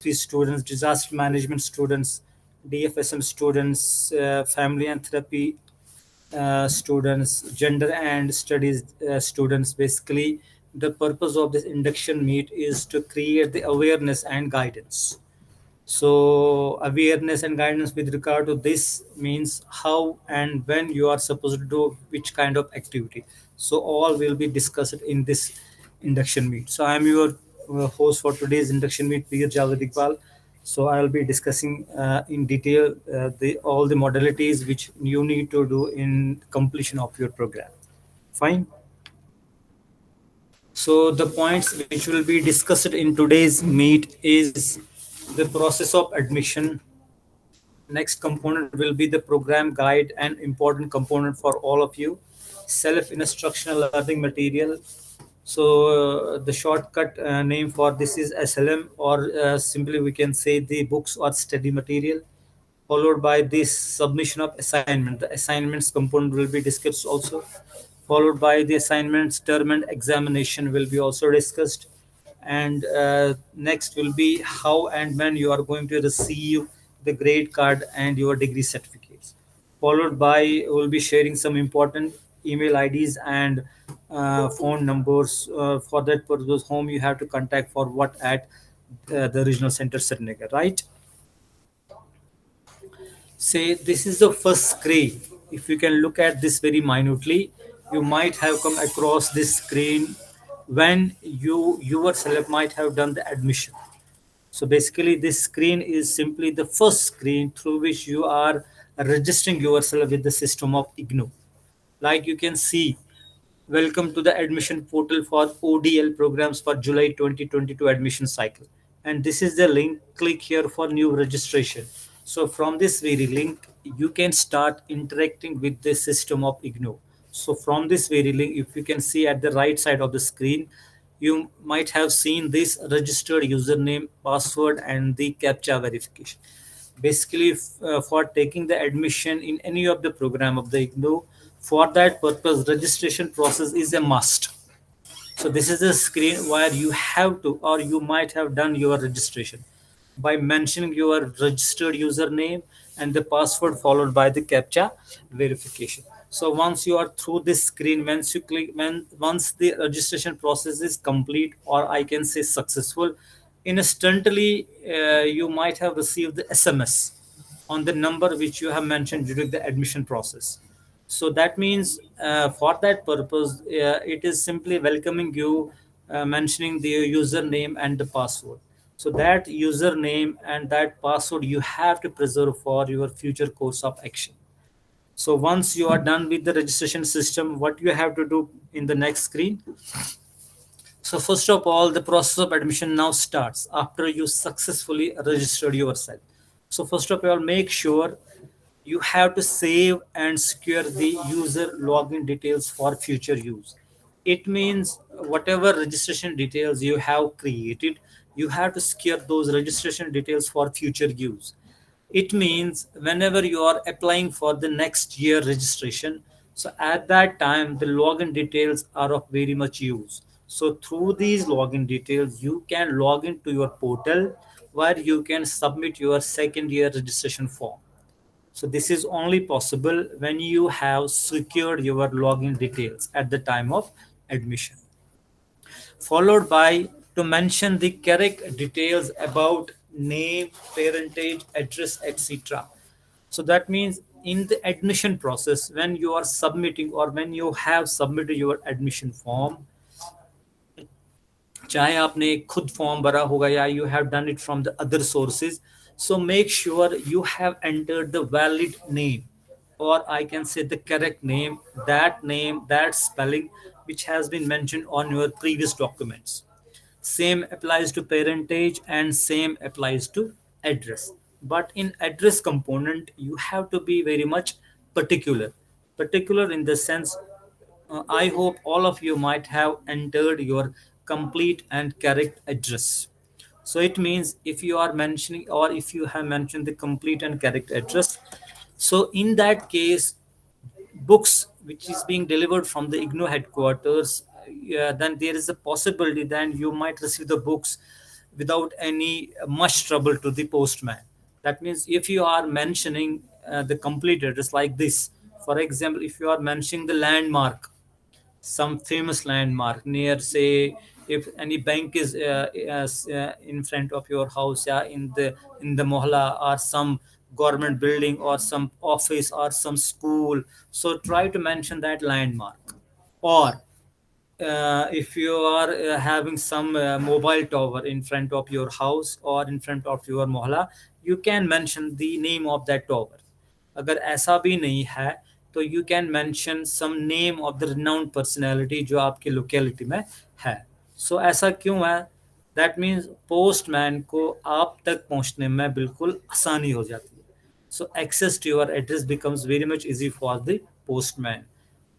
philosophy students, disaster management students, DFSM students, family and therapy students, gender and studies students. Basically, the purpose of this induction meet is to create the awareness and guidance. So awareness and guidance with regard to this means how and when you are supposed to do which kind of activity. So all will be discussed in this induction meet. So I am your host for today's induction meet, Peer Javed Iqbal. So I will be discussing in detail the all the modalities which you need to do in completion of your program. Fine. So the points which will be discussed in today's meet is the process of admission. Next component will be the program guide, and important component for all of you. Self-instructional learning material. So the shortcut name for this is SLM, or simply we can say the books or study material. Followed by this submission of assignment. The assignments component will be discussed also. Followed by the assignments, term and examination will be also discussed. And next will be how and when you are going to receive the grade card and your degree certificates. Followed by we'll be sharing some important email IDs and phone numbers for that purpose whom you have to contact for what at the regional center Srinagar, right? Say this is the first screen. If you can look at this very minutely, you might have come across this screen when you yourself might have done the admission. So basically this screen is simply the first screen through which you are registering yourself with the system of IGNOU. Like you can see, welcome to the admission portal for ODL programs for July 2022 admission cycle. And this is the link. Click here for new registration. So from this very link, you can start interacting with the system of IGNOU. So from this very link, if you can see at the right side of the screen, you might have seen this registered username, password, and the CAPTCHA verification. Basically, for taking the admission in any of the program of the IGNOU, for that purpose, registration process is a must. So this is the screen where you have to, or you might have done your registration by mentioning your registered username and the password followed by the CAPTCHA verification. So once you are through this screen, once the registration process is complete, or I can say successful, instantly you might have received the SMS on the number which you have mentioned during the admission process. So that means for that purpose, it is simply welcoming you, mentioning the username and the password. So that username and that password you have to preserve for your future course of action. So once you are done with the registration system, what you have to do in the next screen. So first of all, the process of admission now starts after you successfully registered yourself. So first of all, make sure you have to save and secure the user login details for future use. It means whatever registration details you have created, you have to secure those registration details for future use. It means whenever you are applying for the next year registration, so at that time the login details are of very much use. So through these login details, you can log into your portal where you can submit your second year registration form. So this is only possible when you have secured your login details at the time of admission. Followed by to mention the correct details about name, parentage, address, etc. So that means in the admission process, when you are submitting or when you have submitted your admission form, चाहे आपने खुद form भरा होगा या you have done it from the other sources, so make sure you have entered the valid name, or I can say the correct name, that spelling which has been mentioned on your previous documents. Same applies to parentage and same applies to address. But in address component, you have to be very much particular. Particular in the sense, I hope all of you might have entered your complete and correct address. So it means if you are mentioning or if you have mentioned the complete and correct address, so in that case, books which is being delivered from the IGNOU headquarters, then there is a possibility then you might receive the books without any much trouble to the postman. That means if you are mentioning the complete address like this, for example, if you are mentioning the landmark, some famous landmark near, say, if any bank is in front of your house, yeah, in the mohalla, or some government building or some office or some school, so try to mention that landmark. Or if you are having some mobile tower in front of your house or in front of your mohalla, you can mention the name of that tower. अगर ऐसा भी नहीं है तो you can mention some name of the renowned personality जो आपके locality में है. सो ऐसा क्यों है? दैट मीन्स पोस्टमैन को आप तक पहुंचने में बिल्कुल आसानी हो जाती है. So access to your address becomes very much easy for the postman.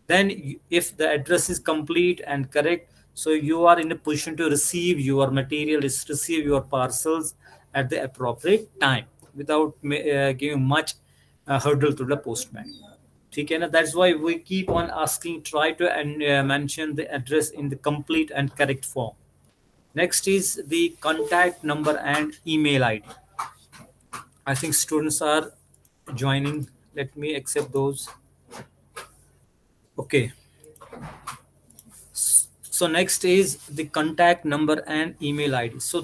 Then if the address is complete and correct, so you are in a position to receive your material, is receive your parcels at the appropriate time without giving much hurdle to the postman. ठीक है ना? That's why we keep on asking, try to mention the address in the complete and correct form. Next is the contact number and email ID. I think students are joining. Let me accept those. Okay. So next is the contact number and email ID. So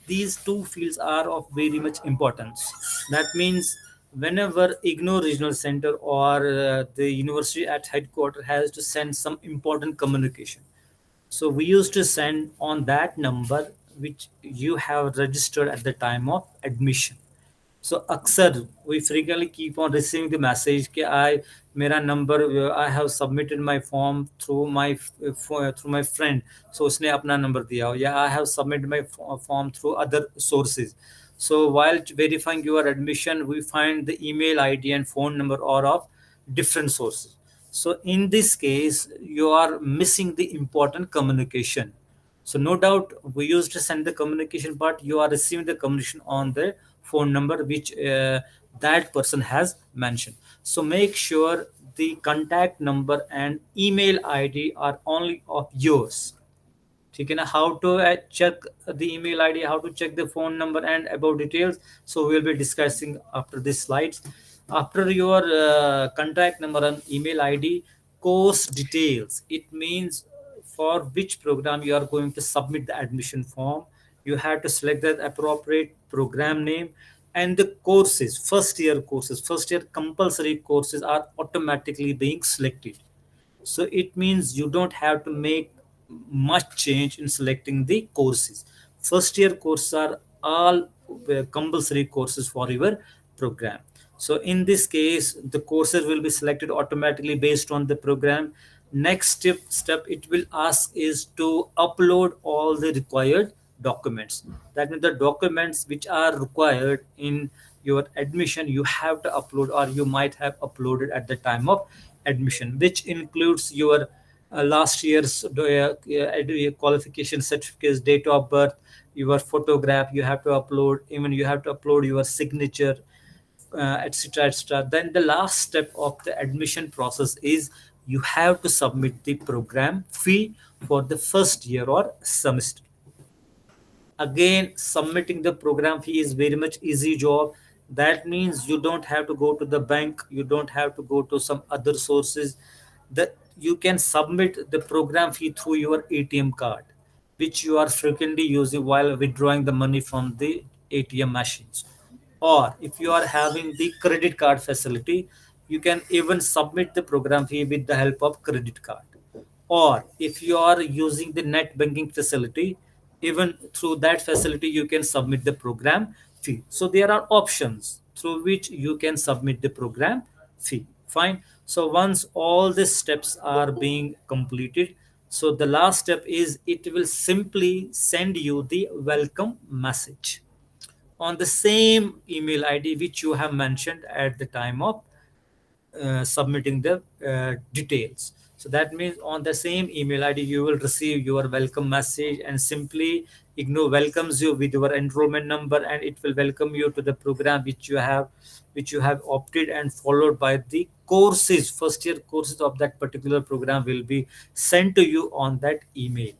these two fields are of very much importance. That means whenever IGNOR regional center or the university at headquarters has to send some important communication, so we used to send on that number which you have registered at the time of admission. So अक्सर we frequently keep on receiving the message कि I मेरा number, I have submitted my form through my friend, so उसने अपना number दिया हो, या I have submitted my form through other sources. So while verifying your admission, we find the email ID and phone number are of different sources. So in this case, you are missing the important communication. So no doubt we used to send the communication, but you are receiving the communication on the phone number which that person has mentioned. So make sure the contact number and email ID are only of yours. ठीक है ना? How to check the email ID, how to check the phone number and about details, so we'll be discussing after this slides. After your contact number and email ID, course details, it means for which program you are going to submit the admission form. You have to select the appropriate program name and the courses. First year compulsory courses are automatically being selected. So it means you don't have to make much change in selecting the courses. First year courses are all compulsory courses for your program. So in this case, the courses will be selected automatically based on the program. Next step it will ask is to upload all the required documents. That means the documents which are required in your admission you have to upload, or you might have uploaded at the time of admission, which includes your last year's qualification certificates, date of birth, your photograph you have to upload, even you have to upload your signature, etc., etc. Then the last step of the admission process is you have to submit the program fee for the first year or semester. Again, submitting the program fee is very much easy job. That means you don't have to go to the bank, you don't have to go to some other sources. That you can submit the program fee through your ATM card, which you are frequently using while withdrawing the money from the ATM machines. Or if you are having the credit card facility, you can even submit the program fee with the help of credit card. Or if you are using the net banking facility, even through that facility you can submit the program fee. So there are options through which you can submit the program fee. Fine. So once all these steps are being completed, so the last step is it will simply send you the welcome message on the same email ID which you have mentioned at the time of submitting the details. So that means on the same email ID you will receive your welcome message, and simply IGNOR welcomes you with your enrollment number, and it will welcome you to the program which you have opted, and followed by the courses, first year courses of that particular program will be sent to you on that email.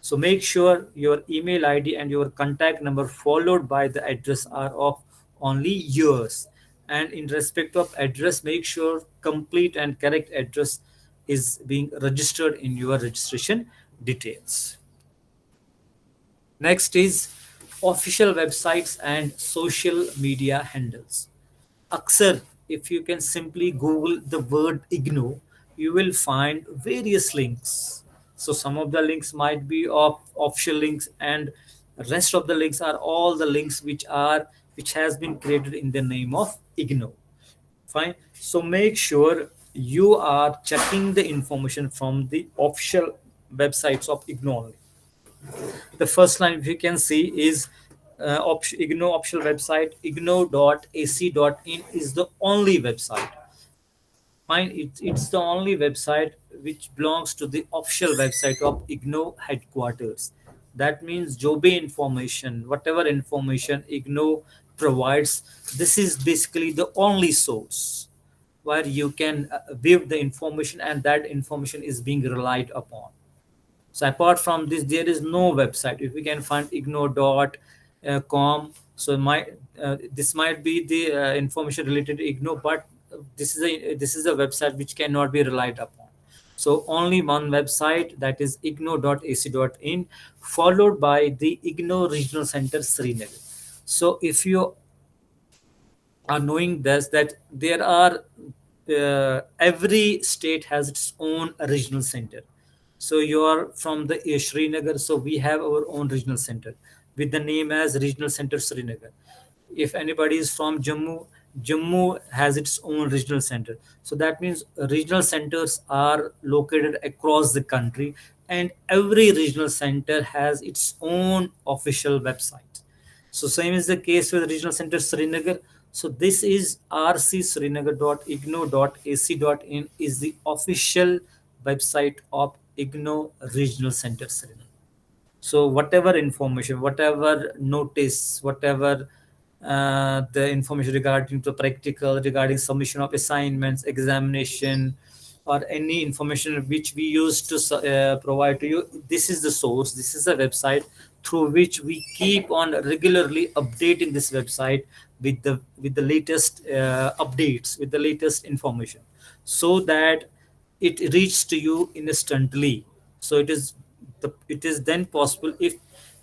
So make sure your email ID and your contact number followed by the address are of only yours. And in respect of address, make sure complete and correct address is being registered in your registration details. Next is official websites and social media handles. Aksar, if you can simply Google the word IGNO, you will find various links. So some of the links might be of official links, and rest of the links are all the links which has been created in the name of IGNO. Fine. So make sure you are checking the information from the official websites of IGNO only. The first line, if you can see, is IGNO official website. igno.ac.in is the only website. Fine, it's the only website which belongs to the official website of IGNO headquarters. That means जो भी information, whatever information IGNO provides, this is basically the only source where you can view the information, and that information is being relied upon. So apart from this, there is no website. If we can find igno.com, so this might be the information related to igno, but this is a website which cannot be relied upon. So only one website, that is igno.ac.in, followed by the igno regional center Srinagar. So if you are knowing this, that there are every state has its own regional center. So you are from the Srinagar, so we have our own regional center with the name as Regional Center Srinagar. If anybody is from Jammu, Jammu has its own regional center. So that means regional centers are located across the country, and every regional center has its own official website. So same is the case with regional center Srinagar. So this is rcsrinagar.igno.ac.in is the official website of IGNO Regional Center Srinagar. So whatever information, whatever notice, whatever the information regarding to practical, regarding submission of assignments, examination, or any information which we used to provide to you, this is the source, this is the website through which we keep on regularly updating this website with the latest updates, with the latest information, so that it reaches to you instantly. So it is then possible if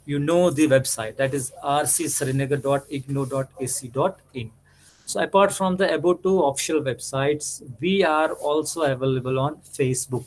you know the website, that is rcsrinagar.igno.ac.in. So apart from the above two official websites, we are also available on Facebook.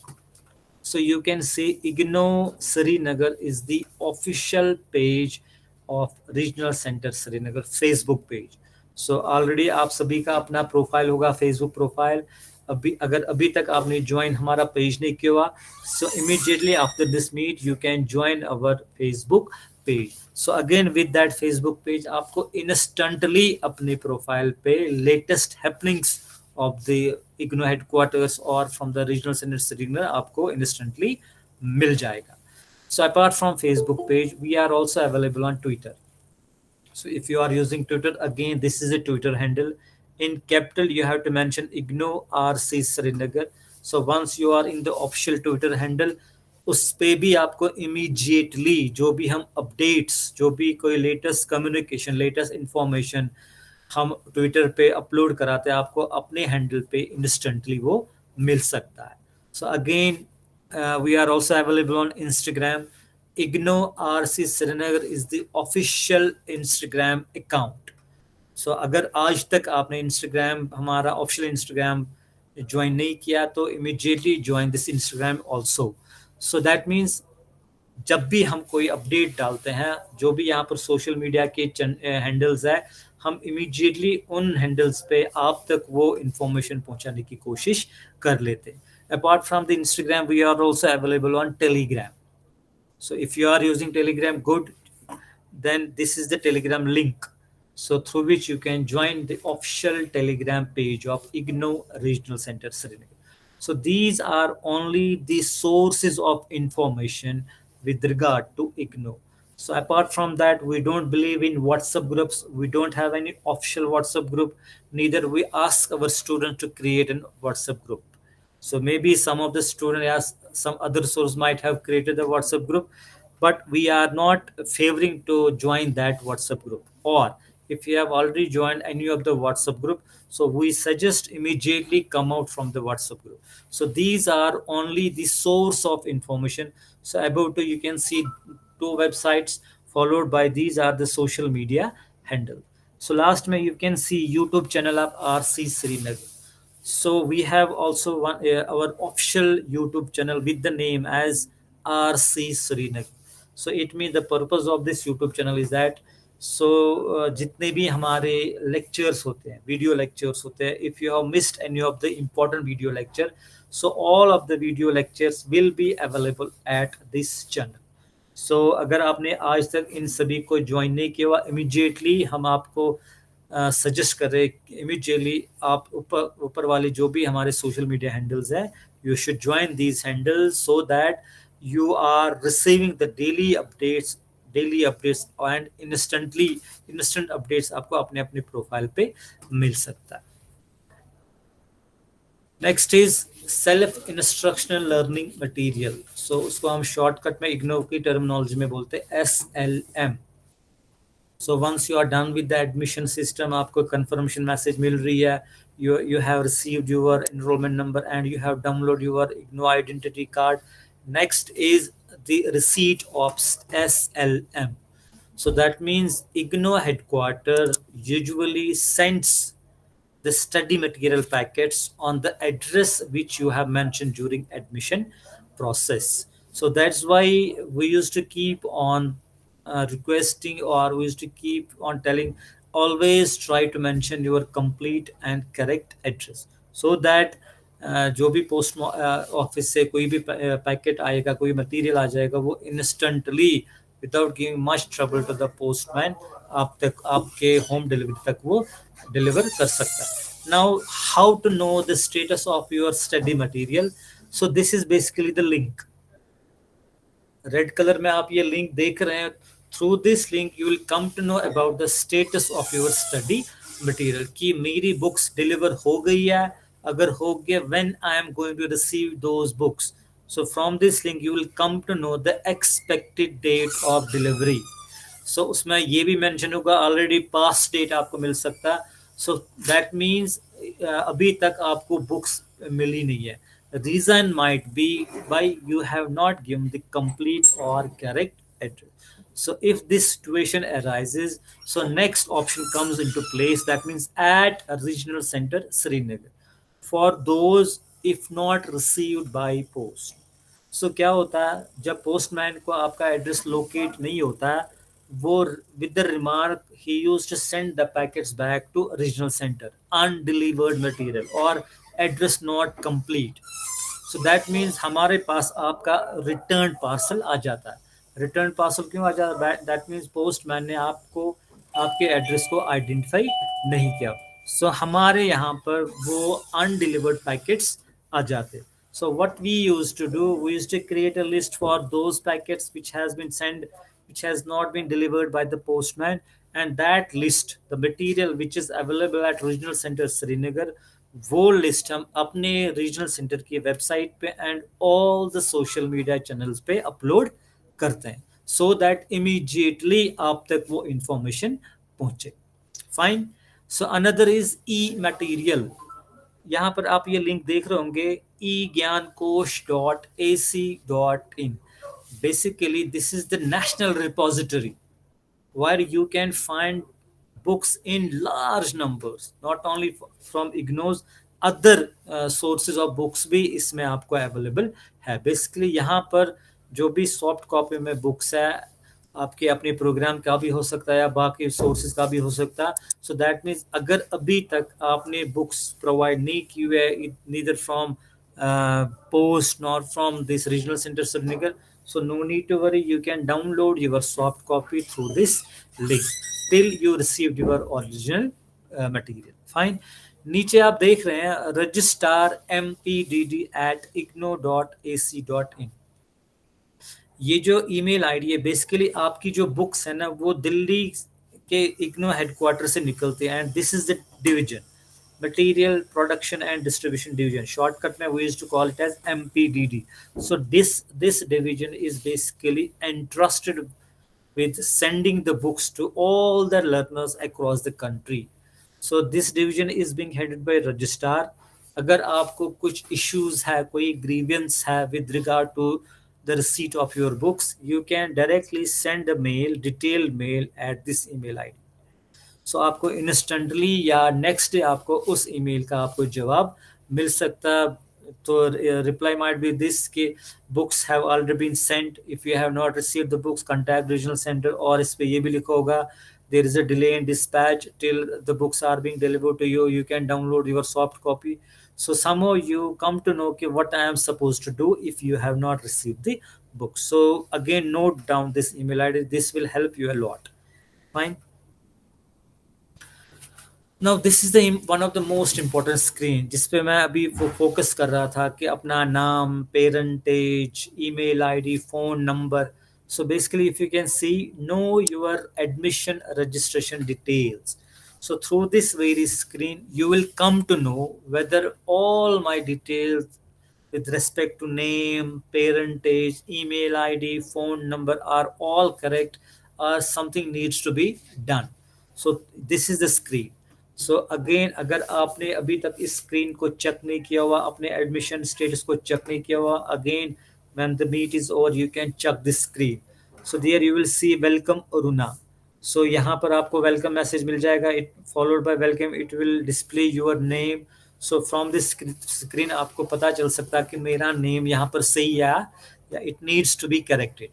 So you can see IGNO Srinagar is the official page of Regional Center Srinagar Facebook page. So already आप सभी का अपना profile होगा, Facebook profile. अभी अगर अभी तक आपने ज्वाइन हमारा पेज नहीं किया हुआ, so immediately after this meet you can join our Facebook page. So again with that Facebook page आपको इंस्टेंटली अपने प्रोफाइल पे latest happenings of the IGNO headquarters or from the regional center Srinagar आपको instantly मिल जाएगा. So apart from Facebook page, we are also available on Twitter. So if you are using Twitter, again this is a Twitter handle. In capital you have to mention IGNO RC Srinagar. So once you are in the official Twitter handle, उस पे भी आपको immediately जो भी हम updates, जो भी कोई लेटेस्ट कम्युनिकेशन, लेटेस्ट इंफॉर्मेशन हम ट्विटर पे अपलोड कराते हैं, आपको अपने हैंडल पे इंस्टेंटली वो मिल सकता है. So again we are also available on Instagram. IGNOU RC Srinagar is the official Instagram account. So अगर आज तक आपने इंस्टाग्राम, हमारा ऑफिशियल इंस्टाग्राम ज्वाइन नहीं किया, तो immediately join this Instagram also. So that means जब भी हम कोई अपडेट डालते हैं, जो भी यहाँ पर सोशल मीडिया के हैंडल्स है, हम इमीडिएटली उन हैंडल्स पे आप तक वो इंफॉर्मेशन पहुंचाने की कोशिश कर लेते हैं. Apart from the Instagram, we are also available on Telegram. So if you are using Telegram, good, then this is the Telegram link, so through which you can join the official Telegram page of IGNO Regional Center Srinagar. So these are only the sources of information with regard to IGNO. So apart from that, we don't believe in WhatsApp groups. We don't have any official WhatsApp group. Neither we ask our students to create a WhatsApp group. So maybe some of the students, some other source might have created a WhatsApp group. but we are not favoring to join that WhatsApp group. Or if you have already joined any of the WhatsApp group, so we suggest immediately come out from the WhatsApp group. So these are only the source of information. So about you can see two websites, followed by these are the social media handle. So last May you can see YouTube channel of RC Srinagar. So we have also one our official YouTube channel with the name as RC Srinagar. So it means the purpose of this YouTube channel is that so जितने भी हमारे lectures होते हैं, video lectures होते हैं, if you have missed any of the important video lecture, so all of the video lectures will be available at this channel. सो अगर आपने आज तक इन सभी को ज्वाइन नहीं किया हुआ, इमीडिएटली हम आपको सजेस्ट कर रहे हैं, इमीडिएटली आप ऊपर ऊपर वाले जो भी हमारे सोशल मीडिया हैंडल्स हैं, you should join these handles so that you are receiving the daily updates and instant updates आपको अपने अपने प्रोफाइल पे मिल सकता है. Next is self instructional learning material. So उसको हम शॉर्टकट में इग्नो की टर्मिनोलॉजी में बोलते हैं SLM. So once you are done with the admission system, आपको कंफर्मेशन मैसेज मिल रही है, you have received your enrollment number and you have download your IGNO identity card. Next is the receipt of SLM. So that means IGNO headquarter usually sends the study material packets on the address which you have mentioned during admission process. So that's why we used to keep on requesting, or we used to keep on telling, always try to mention your complete and correct address, so that जो भी post office से कोई भी packet आएगा, कोई material आ जाएगा, वो instantly without giving much trouble to the postman आप तक, आपके होम डिलीवरी तक वो डिलीवर कर सकता है. Now how to know the status of your study material. So this is basically the link. Red colour में आप ये लिंक देख रहे हैं. Through this link you will come to know about the status of your study material, कि मेरी books deliver हो गई है, अगर हो गया, when I am going to receive those books. So from this link you will come to know the expected date of delivery. So उसमें ये भी मेंशन होगा, ऑलरेडी पास डेट आपको मिल सकता है. सो दैट मीन्स अभी तक आपको बुक्स मिली नहीं है. Reason might be why you have not given the complete or correct address. So if this situation arises, so next option comes into place, that means at a regional center Srinagar for those if not received by post. So क्या होता है, जब postman को आपका address locate नहीं होता है, वो with the remark he used to send the packets back to regional center, undelivered material or address not complete. So that means हमारे पास आपका रिटर्न पार्सल आ जाता है. रिटर्न पार्सल क्यों आ जाता है? दैट मीन्स पोस्टमैन ने आपको आपके एड्रेस को आइडेंटिफाई नहीं किया. सो हमारे यहाँ पर वो अनडिलीवर्ड पैकेट्स आ जाते. So what we use to do, we use to create a list for those packets which has been sent, which has not been delivered by the postman, and that list, the material which is available at regional center Srinagar, वो list हम अपने regional centre की website पे and all the social media channels पे upload करते हैं, so that immediately आप तक वो इंफॉर्मेशन पहुंचे. Fine. So another is E material. यहाँ पर आप ये लिंक देख रहे होंगे, eGyanKosh.ac.in. basically this is the national repository where you can find books in large numbers, not only from IGNO's, other sources of books भी इसमें आपको अवेलेबल है. बेसिकली यहाँ पर जो भी सॉफ्ट कॉपी में बुक्स है, आपके अपने प्रोग्राम का भी हो सकता है या बाकी सोर्सेज का भी हो सकता है. सो दैट मीन्स अगर अभी तक आपने बुक्स प्रोवाइड नहीं की हुई है, neither from post nor from this regional center Srinagar, so no need to worry, you can download your soft copy through this link till you received your original material. Fine. नीचे आप देख रहे हैं registrar mpdd@igno.ac.in. ये जो email ID है, basically आपकी जो बुक्स है ना, वो दिल्ली के इग्नो हेडक्वार्टर से निकलते हैं, and this is the division. Material Production and Distribution Division. Shortcut mein we used to call it as MPDD. So this division is basically entrusted with sending the books to all the learners across the country. So this division is being headed by registrar. अगर आपको कुछ issues है, कोई grievance है with regard to the receipt of your books, you can directly send a mail, detailed mail at this email ID. सो आपको instantly या next day आपको उस ईमेल का आपको जवाब मिल सकता है. तो रिप्लाई माइट बी दिस कि books have already been sent, if you have not received the books contact regional centre, और इस पे ये भी लिखा होगा there is a delay in dispatch till the books are being delivered to you, you can download your soft copy. So somehow you come to know okay, what I am supposed to do if you have not received the book. So again, note down this email ID. This will help you a lot. Fine. Now this is the one of the most important screen जिस पे मैं अभी वो focus कर रहा था कि अपना नाम, parentage, email ID, phone number. So basically if you can see know your admission registration details. So through this very screen, you will come to know whether all my details with respect to name, parentage, email ID, phone number are all correct, or something needs to be done. So this is the screen. So again अगर आपने अभी तक इस screen को check नहीं किया हुआ, अपने एडमिशन स्टेटस को चेक नहीं किया हुआ, again when the meet is over you can check this screen. So there you will see welcome Aruna. So यहाँ पर आपको वेलकम मैसेज मिल जाएगा, it followed by welcome, it will display your name. So from this screen आपको पता चल सकता है कि मेरा नेम यहाँ पर सही है या it needs to be corrected.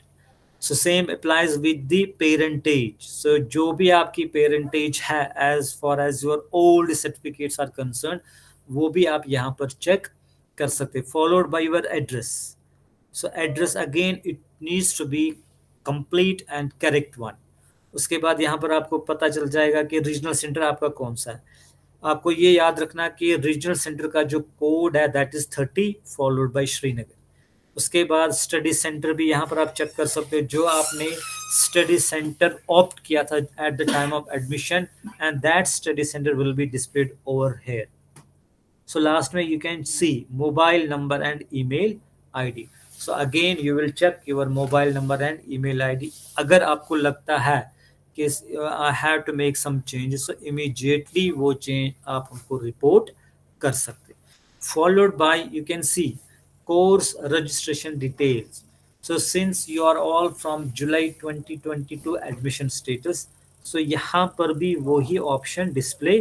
So same applies with the parentage. So जो भी आपकी पेरेंटेज है as far as your old certificates are concern, वो भी आप यहाँ पर चेक कर सकते. Followed by your address. So address again it needs to be complete and correct one. उसके बाद यहाँ पर आपको पता चल जाएगा कि रीजनल सेंटर आपका कौन सा है. आपको ये याद रखना कि रीजनल सेंटर का जो कोड है that is 30 followed by Srinagar. उसके बाद स्टडी सेंटर भी यहाँ पर आप चेक कर सकते हो, जो आपने स्टडी सेंटर ऑप्ट किया था at the time of admission, and that study centre will be displayed over here. So last में you can see mobile number and email ID. So again you will check your mobile number and email ID. अगर आपको लगता है कि I have to make some changes, so immediately वो change आप हमको report कर सकते. Followed by you can see course registration details. So since you are all from July 2022 admission status, so यहाँ पर भी वही option display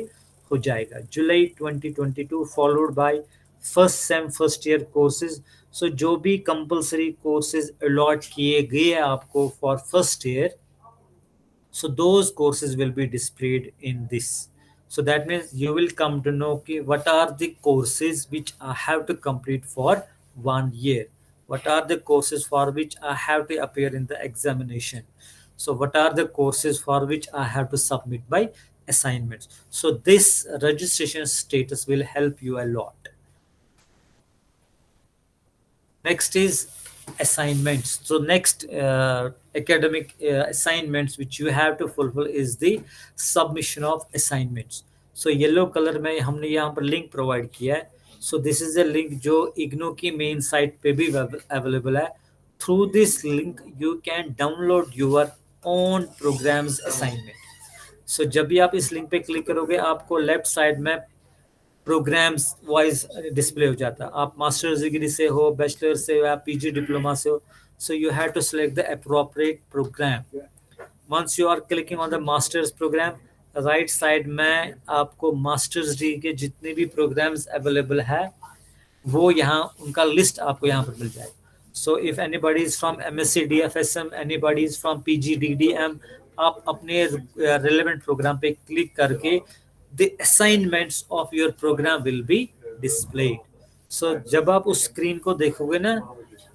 हो जाएगा. July 2022 followed by first sem first year courses. So जो भी कंपलसरी कोर्सेज अलॉट किए गए आपको for first year, so those courses will be displayed in this. So that means you will come to know okay, what are the courses which I have to complete for 1 year, what are the courses for which I have to appear in the examination, so what are the courses for which I have to submit by assignments. So this registration status will help you a lot. Next is assignments. So next academic assignments which you have to fulfill is the submission of assignments. So yellow color में हमने यहाँ पर link provide किया है. So this is a link जो IGNOU की main site पे भी available है. Through this link you can download your own programs assignment. So जब भी आप इस लिंक पे क्लिक करोगे आपको लेफ्ट साइड में प्रोग्राम्स वाइज डिस्प्ले हो जाता है. आप मास्टर्स डिग्री से हो, बैचलर से हो या पीजी डिप्लोमा से हो, so you have to select the appropriate programme. Once you are clicking on the masters programme, right side में आपको मास्टर्स डिग्री के जितने भी प्रोग्राम्स अवेलेबल है वो यहाँ उनका लिस्ट आपको यहाँ पर मिल जाएगा. So if anybody is from MSc DFSM, anybody is from PG DDM, आप अपने रिलेवेंट प्रोग्राम पे क्लिक करके the assignments of your program will be displayed. So जब आप उस स्क्रीन को देखोगे ना,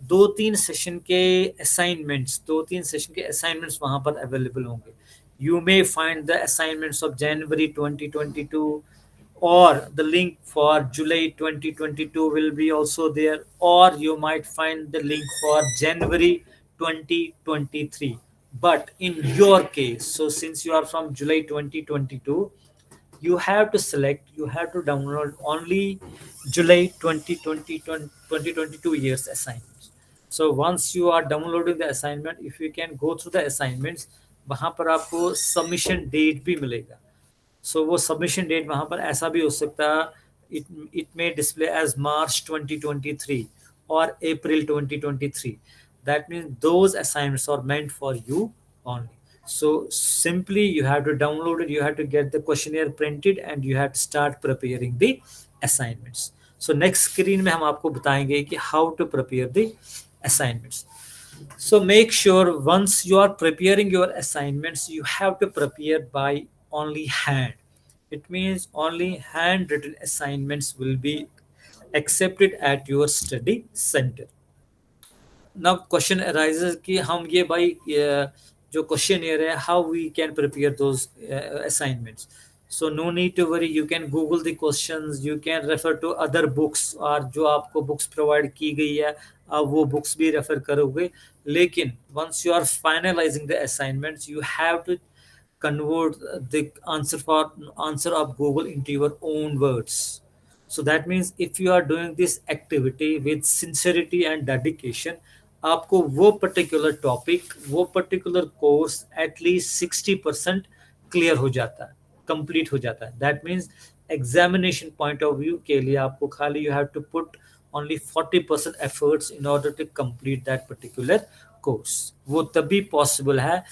दो तीन सेशन के असाइनमेंट्स वहां पर अवेलेबल होंगे. You may find the assignments of January 2022 or the link for July 2022 will be also there, or you might find the link for January 2023. But in your case, so since you are from July 2022, You have to select, you have to download only July 2020 2022 years assignments. So once you are downloading the assignment, if you can go through the assignments, वहाँ पर आपको submission date भी मिलेगा. सो वो submission date वहाँ पर ऐसा भी हो सकता है, it it may display as March 2023 और अप्रैल 2023. That means those assignments are meant for you only. So simply you have to download it, you have to get the questionnaire printed and you have to start preparing the assignments. So next screen में हम आपको बताएंगे कि how to prepare the assignments. So make sure once you are preparing your assignments, you have to prepare by only hand. It means only handwritten assignments will be accepted at your study center. Now question arises कि हम ये भाई जो questionnaire है, how we can prepare those assignments. So no need to worry, you can google the questions, you can refer to other books, और जो आपको books provide की गई है आप वो books भी refer करोगे. लेकिन once you are finalizing the assignments, you have to convert the answer of Google into your own words. So that means if you are doing this activity with sincerity and dedication, आपको वो particular topic, वो particular course at least 60% clear हो जाता है, complete हो जाता है. That means examination point of view के लिए आपको खाली you have to put only 40% efforts in order to complete that particular course. वो तभी पॉसिबल है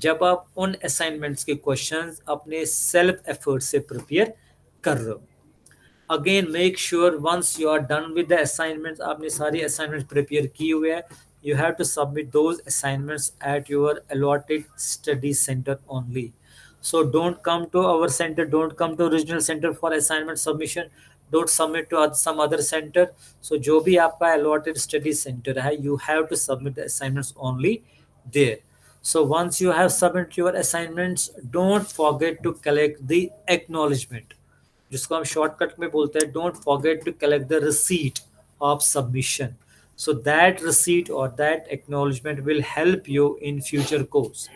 जब आप उन असाइनमेंट्स के क्वेश्चंस अपने सेल्फ एफर्ट से प्रिपेयर कर रहे हो. Again make sure once you are done with the assignments, आपने सारी असाइनमेंट्स प्रिपेयर किए हुए हैं, you have to submit those assignments at your allotted study center only. So don't come to our center, don't come to regional center for assignment submission, don't submit to some other center. So जो भी आपका allotted study center है, you have to submit the assignments only there. So once you have submitted your assignments, don't forget to collect the acknowledgement, जिसको हम shortcut में बोलते हैं. Don't forget to collect the receipt of submission. So that receipt or that acknowledgement will help you in future course.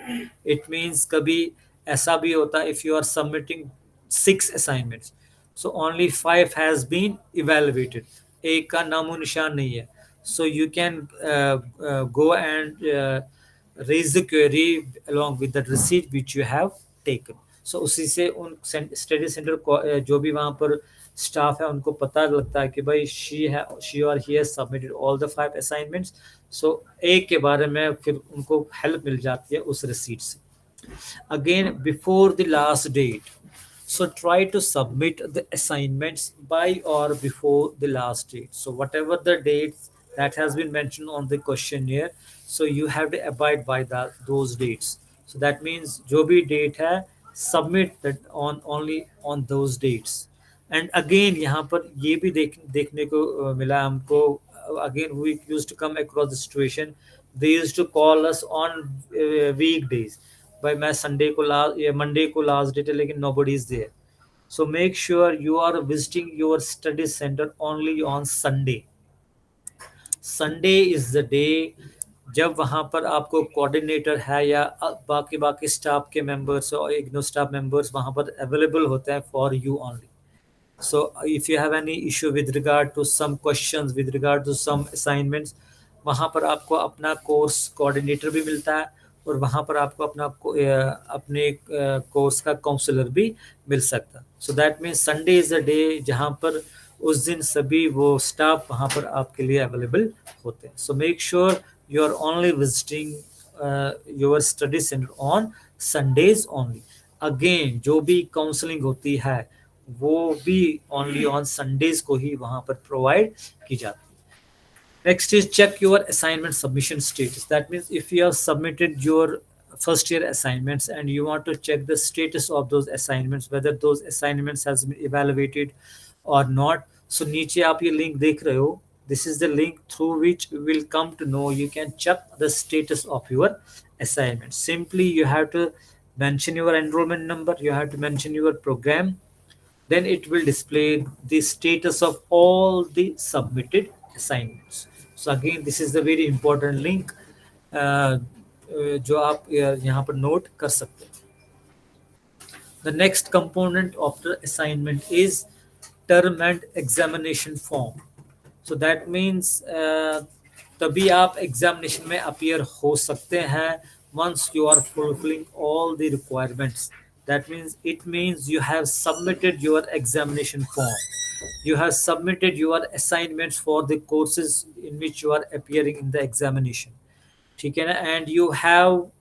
It means कभी ऐसा भी होता है if you are submitting 6 assignments, so only 5 has been evaluated, एक का नामो निशान नहीं है. So you can go and raise the query along with the receipt which you have taken. So उसी से उन स्टडी सेंटर को जो भी वहाँ पर स्टाफ है उनको पता लगता है कि भाई she or he has submitted all the 5 assignments. So एक के बारे में फिर उनको हेल्प मिल जाती है उस रिसीट से. Again, before the last date, so try to submit the assignments by or before the last date. So whatever the dates that has been mentioned on the questionnaire, so you have to abide by those dates. So that means जो भी date है, submit that on only on those dates. And again यहाँ पर ये भी देखने को मिला हमको. Again we used to come across the situation, they used to call us on weekdays. भाई मैं संडे को लास्ट या मंडे को लास्ट डेट है लेकिन nobody is there. So make sure you are visiting your study center only on Sunday. Sunday is the day जब वहाँ पर आपको कोऑर्डिनेटर है या बाकी बाकी स्टाफ के मेंबर्स और इग्नो स्टाफ मेंबर्स वहाँ पर अवेलेबल होते हैं for you only. So if you have any issue with regard to some questions, with regard to some assignments, वहाँ पर आपको अपना कोर्स कोऑर्डिनेटर भी मिलता है और वहाँ पर आपको अपने कोर्स का काउंसलर भी मिल सकता है. So that means Sunday is a day जहाँ पर उस दिन सभी वो स्टाफ वहाँ पर आपके लिए अवेलेबल होते हैं. So make sure you are only visiting your study centre on Sundays only. Again जो भी काउंसलिंग होती है वो भी ओनली ऑन संडेज को ही वहां पर प्रोवाइड की जाती है. Next is check your assignment submission status. That means if you have submitted your first year assignments and you want to check the status of those assignments, whether those assignments has been evaluated or not. So नीचे आप ये link देख रहे हो. This is the link through which we will come to know you can check the status of your assignment. Simply you have to mention your enrollment number, you have to mention your program, then it will display the status of all the submitted assignments. So again this is the very important link जो आप यहाँ पर note कर सकते हैं. The next component of the assignment is term and examination form. So that means तभी आप examination में अपीयर हो सकते हैं once you are fulfilling all the requirements. That means it means you have submitted your examination form, you have submitted your assignments for the courses in which you are appearing in the examination. ठीक है ना? And you have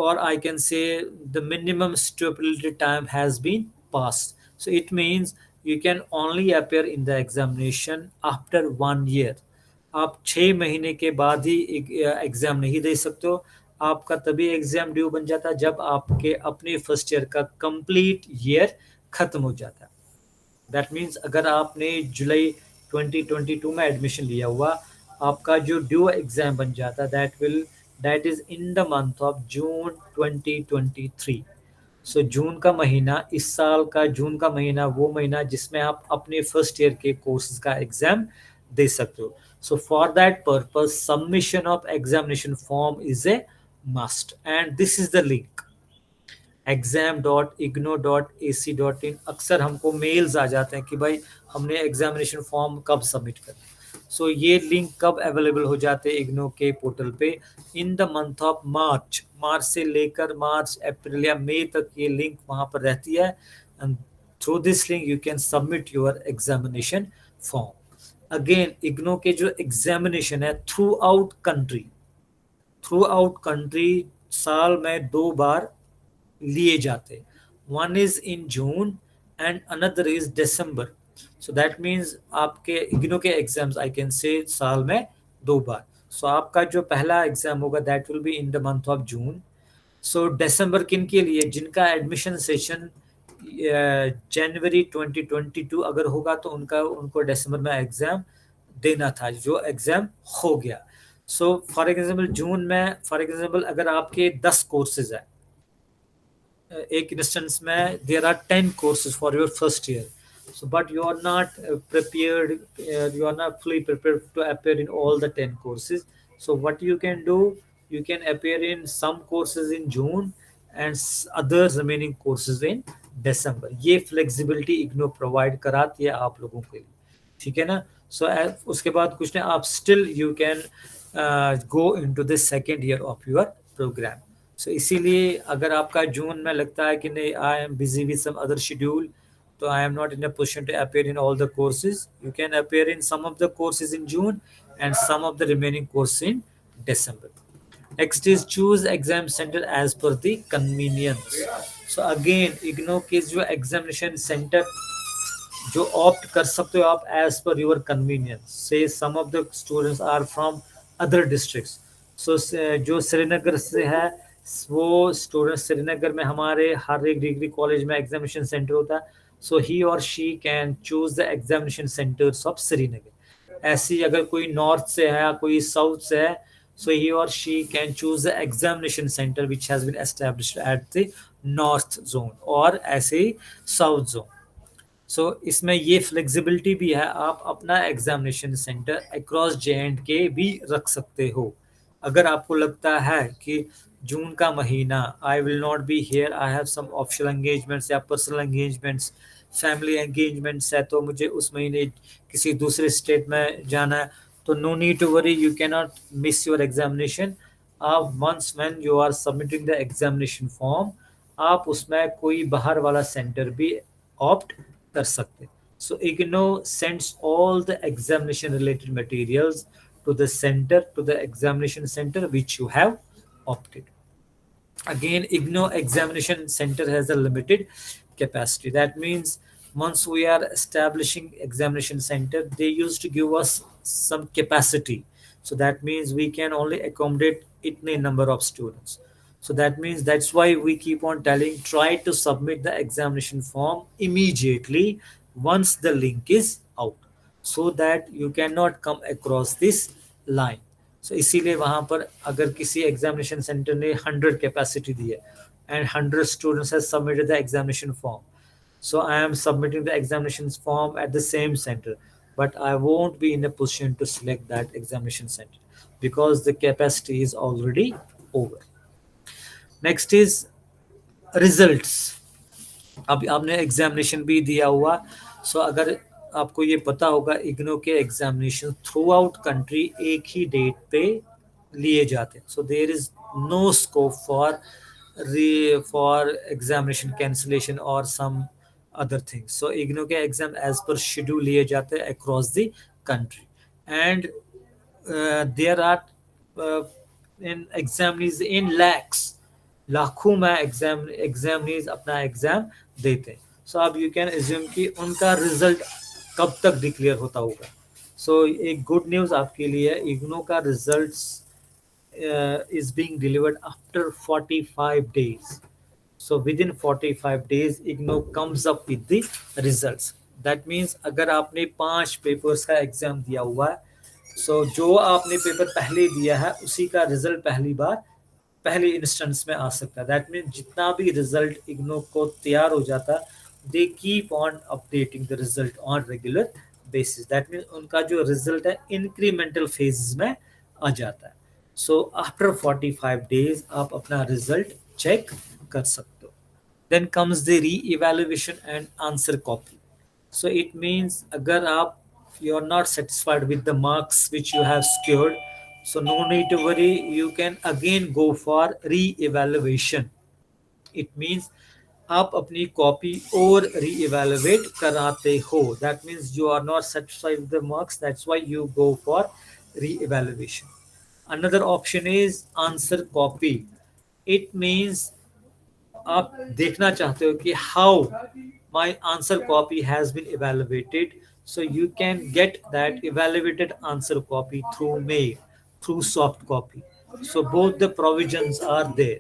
or I can say the minimum stipulated time has been passed. So it means you can only appear in the examination after 1 year. आप 6 महीने के बाद ही exam नहीं दे सकते हो. आपका तभी एग्जाम ड्यू बन जाता है जब आपके अपने फर्स्ट ईयर का कंप्लीट ईयर खत्म हो जाता है. दैट मीन्स अगर आपने जुलाई 2022 में एडमिशन लिया हुआ, आपका जो ड्यू एग्जाम बन जाता that is in the month of जून 2023. सो जून का महीना, इस साल का जून का महीना वो महीना जिसमें आप अपने फर्स्ट ईयर के कोर्सेज का एग्जाम दे सकते हो. So for that purpose submission of examination form is a must and this is the link exam.igno.ac.in. अक्सर हमको मेल्स आ जाते हैं कि भाई हमने एग्जामिनेशन फॉर्म कब सबमिट करना. सो ये लिंक कब अवेलेबल हो जाते हैं इग्नो के पोर्टल पे? In the month of March. March से लेकर मार्च, अप्रैल या मई तक ये लिंक वहां पर रहती है. And through this link you can submit your examination form. Again IGNOU के जो एग्जामिनेशन है थ्रू आउट कंट्री साल में 2 बार लिए जाते. One is in June and another is December. So that means आपके इग्नो के एग्जाम्स आई कैन से साल में 2 बार. सो आपका जो पहला एग्जाम होगा that will be in the month of June. So दिसंबर किन के लिए? जिनका एडमिशन सेशन जनवरी 2022 अगर होगा तो उनको दिसंबर में एग्जाम देना था, जो एग्जाम हो गया. सो फॉर एग्जाम्पल जून में, फॉर एग्जाम्पल अगर आपके 10 कोर्सेज है, एक इंस्टेंस में there are 10 courses for your first year. So but you are not prepared, you are not fully prepared to appear in all the 10 courses. So what you can do, you can appear in some courses in June and other remaining courses in December. ये flexibility IGNOU provide कराती है आप लोगों के लिए. ठीक है ना? सो उसके बाद कुछ नहीं, आप still you can go into the second year of your programme. So इसीलिए अगर आपका जून में लगता है कि नहीं I am busy with some other schedule, तो I am not in a position to appear in all the courses, you can appear in some of the courses in June and some of the remaining course in December. Next is choose exam center as per the convenience. So again IGNOU के जो examination centre जो opt कर सकते हो आप as per your convenience. Say some of the students are from other districts. So जो श्रीनगर से है वो स्टूडेंट श्रीनगर में हमारे हर एक डिग्री कॉलेज में एग्जामिनेशन सेंटर होता है. सो ही और she can choose the examination centres of Srinagar. ऐसी अगर कोई नॉर्थ से है या कोई साउथ से है, so he or she can choose the examination center which has been established at the north zone or ऐसे south zone. सो इसमें ये फ्लेक्सिबिलिटी भी है, आप अपना एग्जामिनेशन सेंटर अक्रॉस J&K भी रख सकते हो. अगर आपको लगता है कि जून का महीना I will not be here, I have some official engagements या पर्सनल एंगेजमेंट्स, फैमिली एंगेजमेंट्स है, तो मुझे उस महीने किसी दूसरे स्टेट में जाना है, तो no need to worry, you can not miss your examination. आप once when you are submitting the examination form, आप उसमें कोई बाहर वाला सेंटर भी ऑप्ट कर सकते. So IGNOU sends all the examination related materials to the center, to the examination center which you have opted. Again IGNO examination center has a limited capacity. That means once we are establishing examination center, they used to give us some capacity. So that means we can only accommodate itne number of students. So that means that's why we keep on telling try to submit the examination form immediately once the link is out, so that you cannot come across this line. So इसीलिए वहां पर अगर किसी examination centre ने 100 capacity दी है and 100 students has submitted the examination form, so I am submitting the examination form at the same center, but I won't be in a position to select that examination center because the capacity is already over. Next is results, अब आपने examination भी दिया हुआ, सो अगर आपको ये पता होगा इग्नो के एग्जामिनेशन थ्रू आउट कंट्री एक ही डेट पे लिए जाते हैं, so there is no scope for examination cancellation or some other things. So IGNOU के एग्जाम एज पर शेड्यूल लिए जाते हैं across the country, and there are in examinees in lakhs, लाखों में एग्जामिनीज अपना एग्जाम देते हैं। सो अब यू कैन एज्यूम कि उनका रिजल्ट कब तक डिक्लेयर होता होगा। सो एक गुड न्यूज़ आपके लिए, इग्नो का results is being delivered after 45 days. So within 45 days IGNO comes up with the results. That means अगर आपने 5 पेपर्स का एग्जाम दिया हुआ है, सो जो आपने पेपर पहले दिया है उसी का रिजल्ट पहली बार पहले इंस्टेंस में आ सकता है। दैट मीन्स जितना भी रिजल्ट इग्नो को तैयार हो जाता है, they keep on updating the result on regular basis. That means उनका जो रिजल्ट है इंक्रीमेंटल फेजेस में आ जाता है। सो आफ्टर 45 डेज आप अपना रिजल्ट चेक कर सकते हो। Then comes the re evaluation and answer copy. So it means agar you are not satisfied with the marks which you have secured, so no need to worry, you can again go for re-evaluation. It means आप अपनी copy और री-evaluate कराते हो। That means you are not satisfied with the marks, that's why you go for re-evaluation. Another option is answer copy. It means आप देखना चाहते हो कि how my answer copy has been evaluated, so you can get that evaluated answer copy through mail, through soft copy. So both the provisions are there.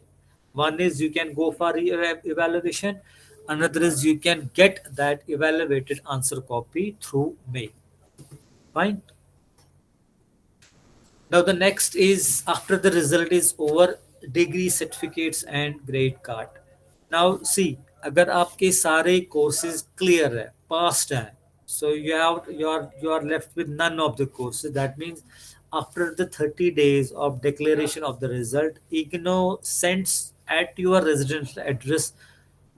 One is you can go for evaluation, another is you can get that evaluated answer copy through mail. Fine. Now the next is after the result is over, degree certificates and grade card. Now see, अगर आपके सारे courses clear है, passed है, so you are left with none of the courses. That means after the 30 days of declaration of the result, IGNO sends at your residential address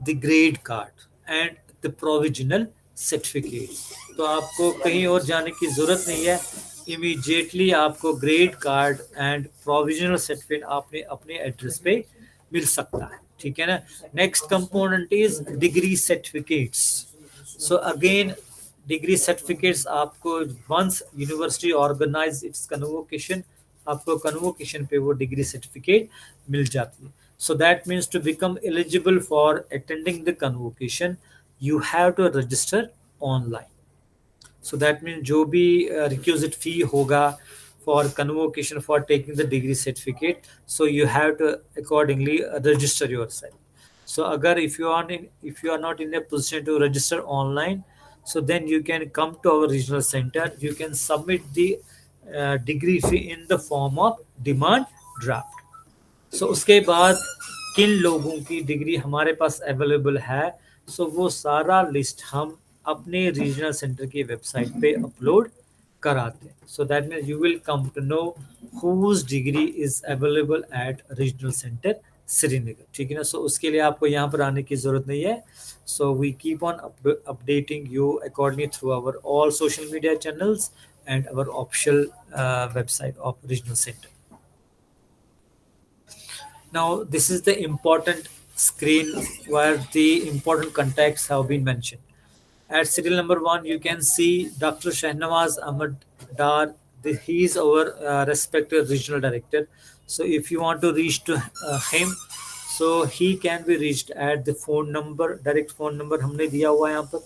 the grade card and the provisional certificate. तो आपको कहीं और जाने की जरूरत नहीं है, immediately आपको grade card and provisional certificate आपने अपने एड्रेस पे मिल सकता है। ठीक है ना। Next component is degree certificates. So again degree certificates आपको once university organise its convocation, आपको कन्वोकेशन पे वो डिग्री सर्टिफिकेट मिल जाती है। So that means to become eligible for attending the convocation you have to register online. So that mean जो भी requisite fee होगा for convocation for taking the degree certificate, so you have to accordingly register yourself. So agar if you are not in a position to register online, so then you can come to our regional center, you can submit the degree fee in the form of demand draft. So उसके बाद किन लोगों की degree हमारे पास available है, सो वो सारा list हम अपने रीजनल सेंटर की वेबसाइट पे अपलोड कराते हैं। So that means you will come to know whose degree is available at regional centre Srinagar. ठीक है ना। सो उसके लिए आपको यहाँ पर आने की जरूरत नहीं है। So we keep on updating you accordingly through our all social media channels and our official website of regional centre. Now, this is the important screen where the important contacts have been mentioned. At serial number 1, you can see Dr. Shahnawaz Ahmad Dar. He is our respected regional director. So, if you want to reach to him, so he can be reached at the phone number, direct phone number हमने दिया हुआ है यहाँ पर।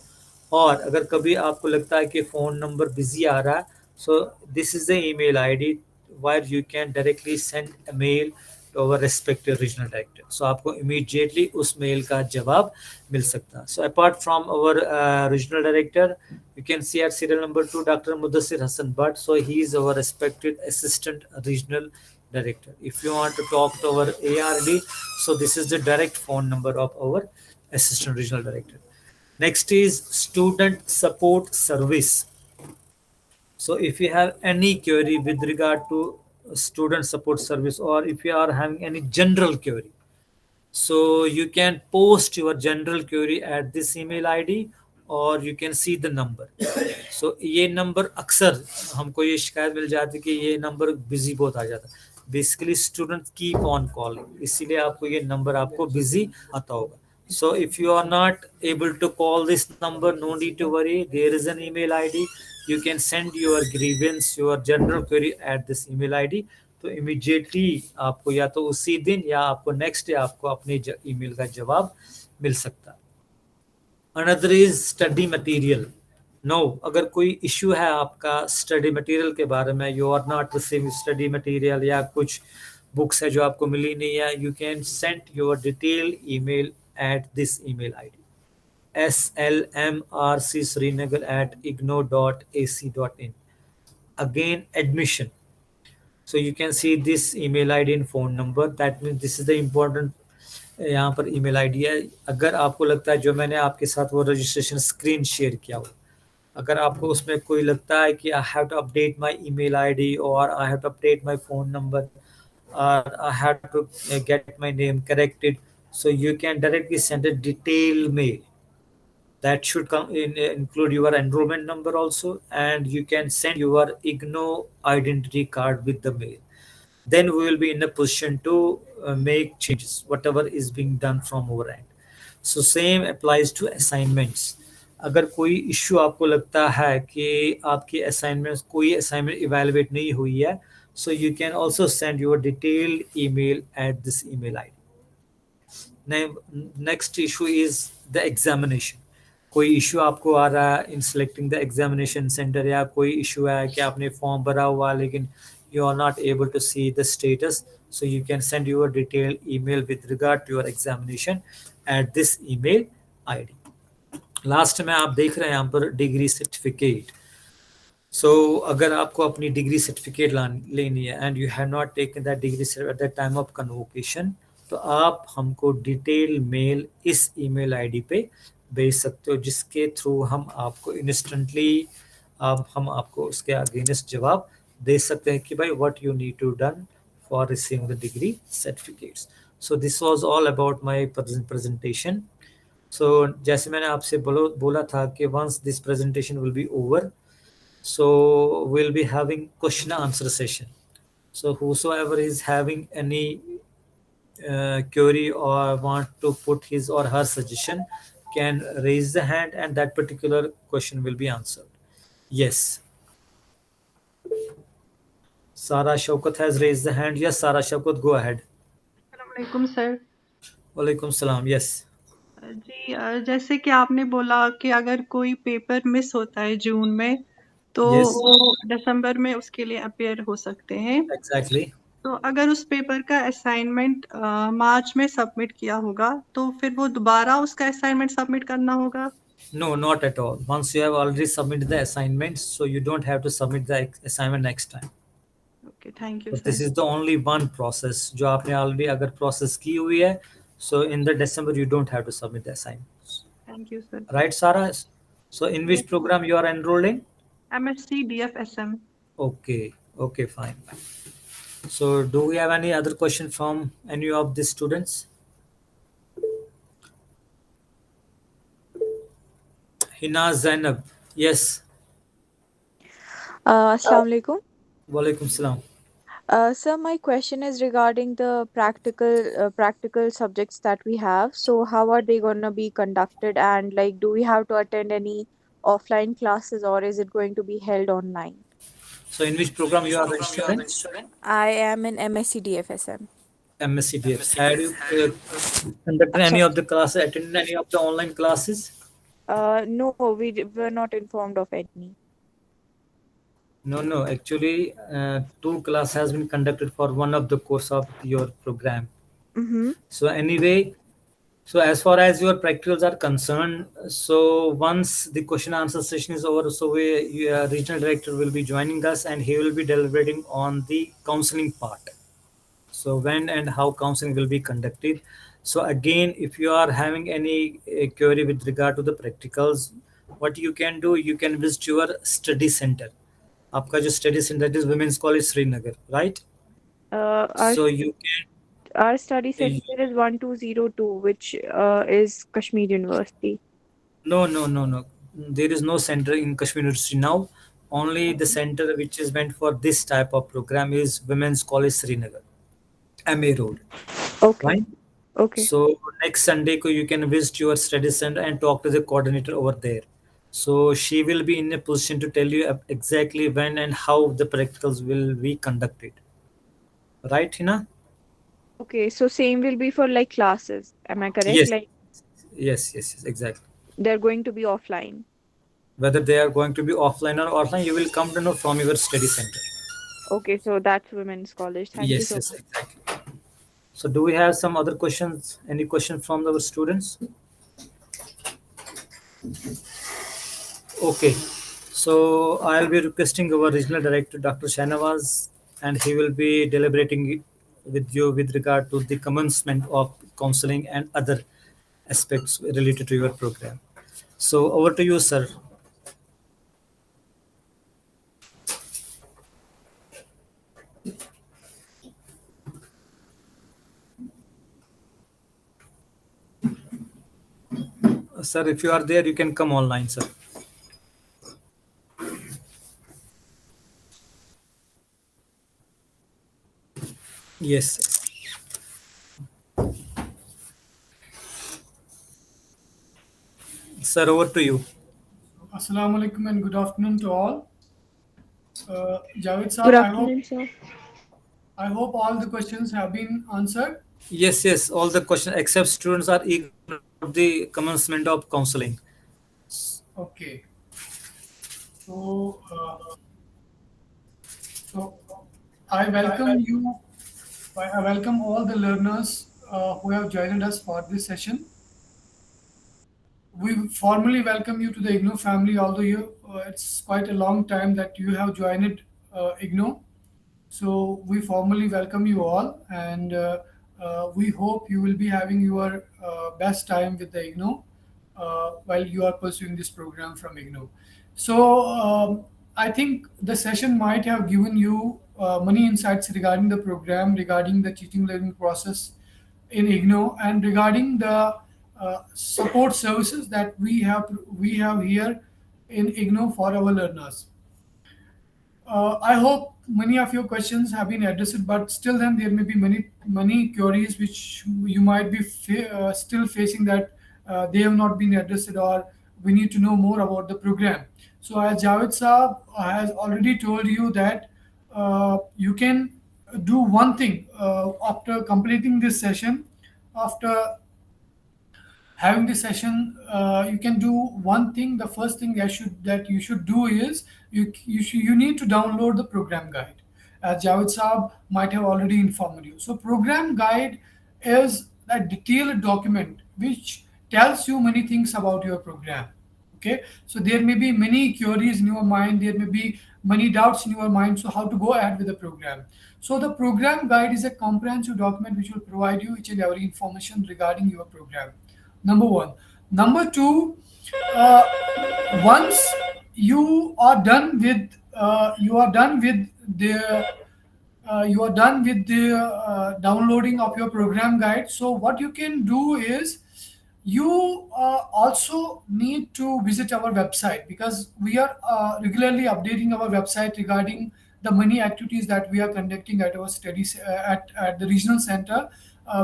और अगर कभी आपको लगता है कि फ़ोन नंबर बिजी आ रहा है, so this is the email ID where you can directly send a mail to our respective regional director. So आपको immediately उस मेल का जवाब मिल सकता है। So apart from our regional director, you can see at serial number 2 Dr. Mudassir Hassan Bhatt. So he is our respected assistant regional director. If you want to talk to our ARD, so this is the direct phone number of our assistant regional director. Next is student support service. So if you have any query with regard to student support service, or if you are having any general query, So you can post your general query at this email ID, or you can see the number. So ये number अक्सर हमको ये शिकायत मिल जाती है कि ये number busy बहुत आ जाता है। Basically student keep on calling, इसीलिए आपको ये नंबर आपको बिजी आता होगा। So if you are not able to call this number, no need to worry. There is an email ID. You can send your grievance, your general query at this email ID. तो immediately आपको या तो उसी दिन या आपको next day आपको अपने ईमेल का जवाब मिल सकता है। Another is study material. No, अगर कोई इश्यू है आपका स्टडी मटेरियल के बारे में, you are not receiving study material या कुछ बुक्स है जो आपको मिली नहीं है, you can send your detail email at this email ID slmrcsrinagar@igno.ac.in. Again, admission. So you can see this email id and phone number. That means this is the important यहाँ पर ईमेल आईडी है। अगर आपको लगता है जो मैंने आपके साथ वो रजिस्ट्रेशन स्क्रीन शेयर किया हो, अगर आपको उसमें कोई लगता है कि I have to update my email ID और I have to update my phone number और I have to get my name corrected, so you can directly send a detailed mail that should come in, include your enrollment number also, and you can send your igno identity card with the mail. Then we will be in a position to make changes whatever is being done from our end. So same applies to assignments. अगर कोई issue आपको लगता है कि आपकी assignment कोई assignment evaluate नहीं हुई है, so you can also send your detailed email at this email id. Next issue is the examination. कोई इशू आपको आ रहा है इन सेलेक्टिंग द एग्जामिनेशन सेंटर, या कोई इशू है कि आपने फॉर्म भरा हुआ लेकिन you are not able to see the status, so you can send your detailed email with regard to your examination at this email id. Last में आप देख रहे हैं यहाँ पर डिग्री सर्टिफिकेट। सो अगर आपको अपनी डिग्री सर्टिफिकेट लेनी है and you have not taken that degree at the time of convocation, तो आप हमको डिटेल मेल इस ईमेल आईडी पे भेज सकते हो, जिसके थ्रू हम आपको इंस्टेंटली हम आपको उसके अगेंस्ट जवाब दे सकते हैं कि भाई what you need to done for receiving the degree certificates. So this was all about my presentation. So जैसे मैंने आपसे बोला था कि once this presentation will be over, so we'll be having question answer session. So whosoever is having any query or want to put his or her suggestion can raise the hand and that particular question will be answered. Yes, Sara Shaukat has raised the hand. Yes, Sara Shaukat, go ahead. अस्सलामुअलैकुम sir. Walaikum salam. Yes. जी जैसे कि आपने बोला कि अगर कोई paper miss होता है जून में तो Yes, वो दिसंबर में उसके लिए अपेयर हो सकते हैं। exactly. तो अगर उस पेपर का असाइनमेंट मार्च में सबमिट किया होगा तो फिर वो दोबारा उसका असाइनमेंट सबमिट करना होगा? No, not at all. Once you have already submitted the assignments, so you don't have to submit the assignment next time. Okay, thank you So sir. this is the only one process जो आपने already अगर process की हुई है, so in the December you don't have to submit the assignments. Thank you sir. Right, Sarah? So in which program you are enrolled in? MSc DFSM। Okay, okay, fine. So do we have any other question from any of the students? Hina Zainab, yes. Assalamu alaikum. Walaikum salam. Sir, my question is regarding the practical subjects that we have. So, how are they gonna be conducted, and like, do we have to attend any offline classes, or is it going to be held online? So in which program you are registered in? I am in MSc DFSM. MSc DF. Had you conducted any Sorry. of the classes, attended any of the online classes? No, were not informed of any. No, no. Actually, two class has been conducted for one of the course of your program. Mm-hmm. So anyway, so as far as your practicals are concerned, so once the question answer session is over, so your regional director will be joining us and he will be deliberating on the counseling part. So when and how counseling will be conducted. So again, if you are having any query with regard to the practicals, what you can do, you can visit your study center. आपका जो study centre is women's college Srinagar, right? Our So you can Our study Eh, center is 1202, which is Kashmir University. No, no, no, no. There is no center in Kashmir University now. Only the Okay. center which is meant for this type of program is Women's College Srinagar, MA Road. Okay. Right? Okay. So next Sunday you can visit your study center and talk to the coordinator over there. So she will be in a position to tell you exactly when and how the practicals will be conducted. Right, Hina? Okay. So same will be for like classes. Am I correct? Yes, Like yes, yes, yes, exactly. they're going to be offline. Whether they are going to be offline or offline, you will come to know from your study center. Okay. So that's women's college. Thank you Yes, so yes, much. exactly. So do we have some other questions? Any questions from our students? Okay. So I'll be requesting our regional director, Dr. Shanawaz, and he will be deliberating with you with regard to the commencement of counseling and other aspects related to your program. So over to you, sir. Sir, if you are there, you can come online, sir. Yes, sir. Over to you. Assalamu alaikum and good afternoon to all. Javed Good Saab, afternoon, sir. I hope all the questions have been answered. Yes, yes. All the questions except students are eager about the commencement of counseling. Okay. So, so I welcome you. I welcome all the learners who have joined us for this session. We formally welcome you to the IGNO family, although it's quite a long time that you have joined IGNO. So we formally welcome you all, and we hope you will be having your best time with the IGNO while you are pursuing this program from IGNO. So I think the session might have given you many insights regarding the program, regarding the teaching learning process in IGNO, and regarding the support services that we have here in IGNO for our learners. I hope many of your questions have been addressed, but still, then there may be many queries which you might be still facing that they have not been addressed, or we need to know more about the program. So, as Javed Saab has already told you that you can do one thing after completing this session. After having this session, you can do one thing. The first thing that you should do is you need to download the program guide, as Javed Saab might have already informed you. So program guide is a detailed document which tells you many things about your program. Okay, so there may be many queries in your mind, there may be many doubts in your mind, so how to go ahead with the program. So the program guide is a comprehensive document which will provide you each and every information regarding your program. Number one. Number two, uh, once you are done with the you are done with the downloading of your program guide. So what you can do is you also need to visit our website, because we are regularly updating our website regarding the many activities that we are conducting at our studies at the regional center,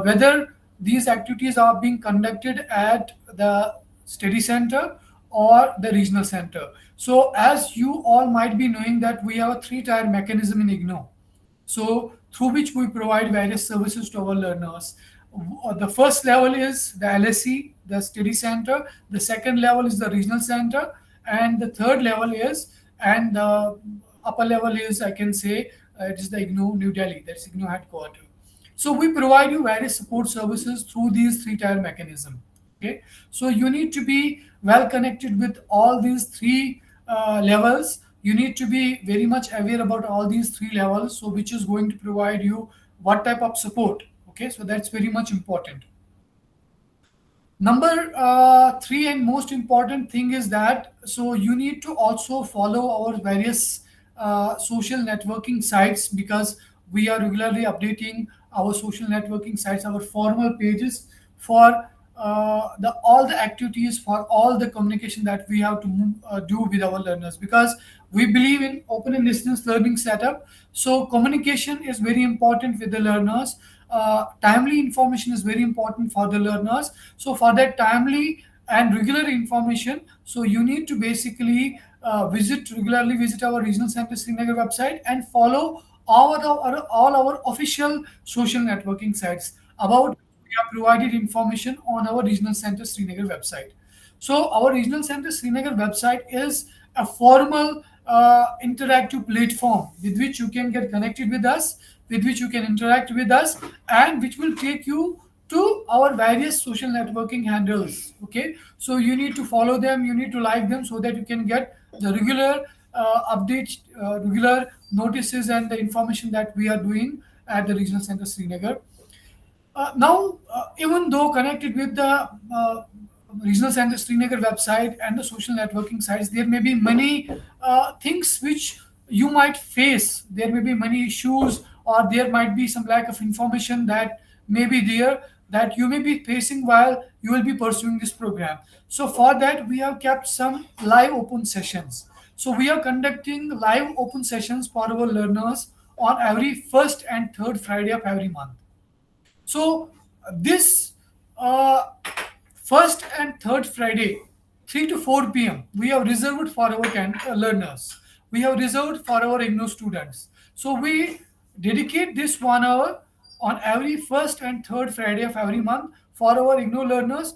whether these activities are being conducted at the study center or the regional center. So as you all might be knowing that we have a three-tier mechanism in IGNO, so through which we provide various services to our learners. The first level is the LSC, the study center. The second level is the regional center, and the third level is, and the upper level is, I can say, it is the IGNO New Delhi. That's IGNO headquarters. So we provide you various support services through these three-tier mechanism. Okay, so you need to be well connected with all these three levels. You need to be very much aware about all these three levels, so which is going to provide you what type of support. Okay, so that's very much important. Number three and most important thing is that, so you need to also follow our various social networking sites, because we are regularly updating our social networking sites, our formal pages for the all the activities, for all the communication that we have to do with our learners, because we believe in open and distance learning setup. So communication is very important with the learners. Timely information is very important for the learners. So for that timely and regular information, so you need to basically regularly visit our regional center Srinagar website and follow all our official social networking sites. About we have provided information on our regional center Srinagar website. So our regional center Srinagar website is a formal interactive platform with which you can get connected with us, with which you can interact with us, and which will take you to our various social networking handles. Okay, so you need to follow them, you need to like them, so that you can get the regular updates, regular notices, and the information that we are doing at the regional center Srinagar. Now, even though connected with the regional center Srinagar website and the social networking sites, there may be many things which you might face. There may be many issues, or there might be some lack of information that may be there, that you may be facing while you will be pursuing this program. So, for that, we have kept some live open sessions. So, we are conducting live open sessions for our learners on every first and third Friday of every month. So this first and third Friday, 3 to 4 p.m., we have reserved for our learners. We have reserved for our IGNO students. So we dedicate this 1 hour on every first and third Friday of every month for our IGNO learners,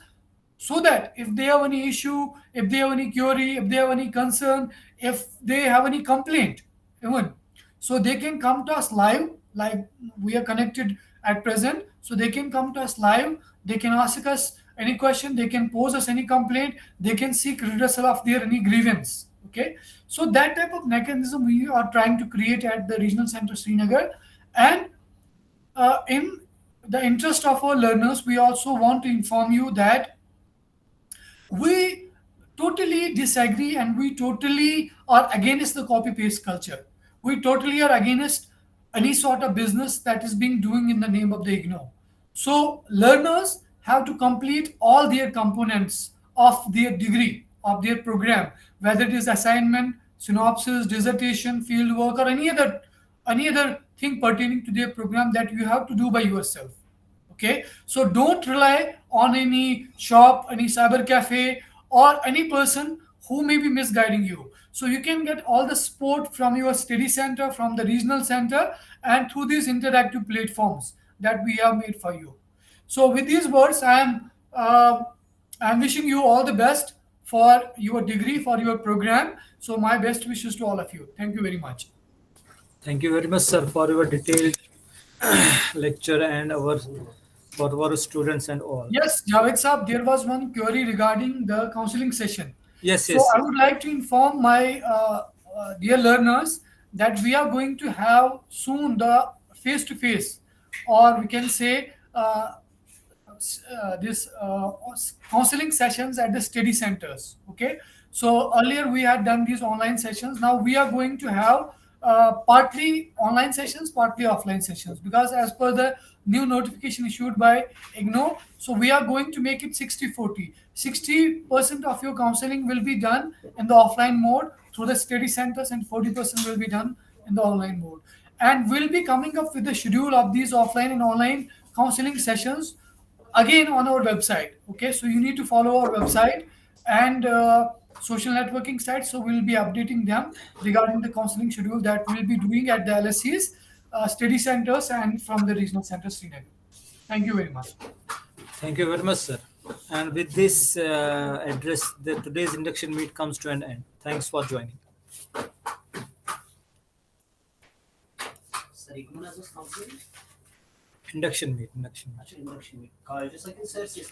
so that if they have any issue, if they have any query, if they have any concern, if they have any complaint, even, so they can come to us live, like we are connected at present. So they can come to us live, they can ask us any question, they can pose us any complaint, they can seek redressal of their any grievance. Okay, so that type of mechanism we are trying to create at the regional center Srinagar. And in the interest of our learners, we also want to inform you that we totally disagree and we totally are against the copy paste culture. We totally are against any sort of business that is being doing in the name of the IGNO. So learners have to complete all their components of their degree, of their program, whether it is assignment, synopsis, dissertation, field work, or any other thing pertaining to their program that you have to do by yourself. Okay, so don't rely on any shop, any cyber cafe, or any person who may be misguiding you. So you can get all the support from your study center, from the regional center, and through these interactive platforms that we have made for you. So with these words, I'm wishing you all the best for your degree, for your program. So my best wishes to all of you. Thank you very much. Thank you very much, sir, for your detailed lecture and our for our students and all. Yes, Javed Saab, there was one query regarding the counseling session. Yes, So yes. I would like to inform my dear learners that we are going to have soon the face-to-face, or we can say this counseling sessions at the study centers. Okay, so earlier we had done these online sessions. Now we are going to have partly online sessions, partly offline sessions, because as per the new notification issued by IGNO, so we are going to make it 60-40. 60% of your counseling will be done in the offline mode through the study centers, and 40% will be done in the online mode. And we'll be coming up with the schedule of these offline and online counseling sessions again on our website. Okay, so you need to follow our website and social networking sites. So we'll be updating them regarding the counseling schedule that we'll be doing at the LSCs, study centers, and from the regional centers Srinagar. Thank you very much. Thank you very much, sir. And with this address, today's induction meet comes to an end. Thanks for joining. Sir एक minute बस counselling Induction meet. Induction meet. अच्छा induction में colleges like in sir से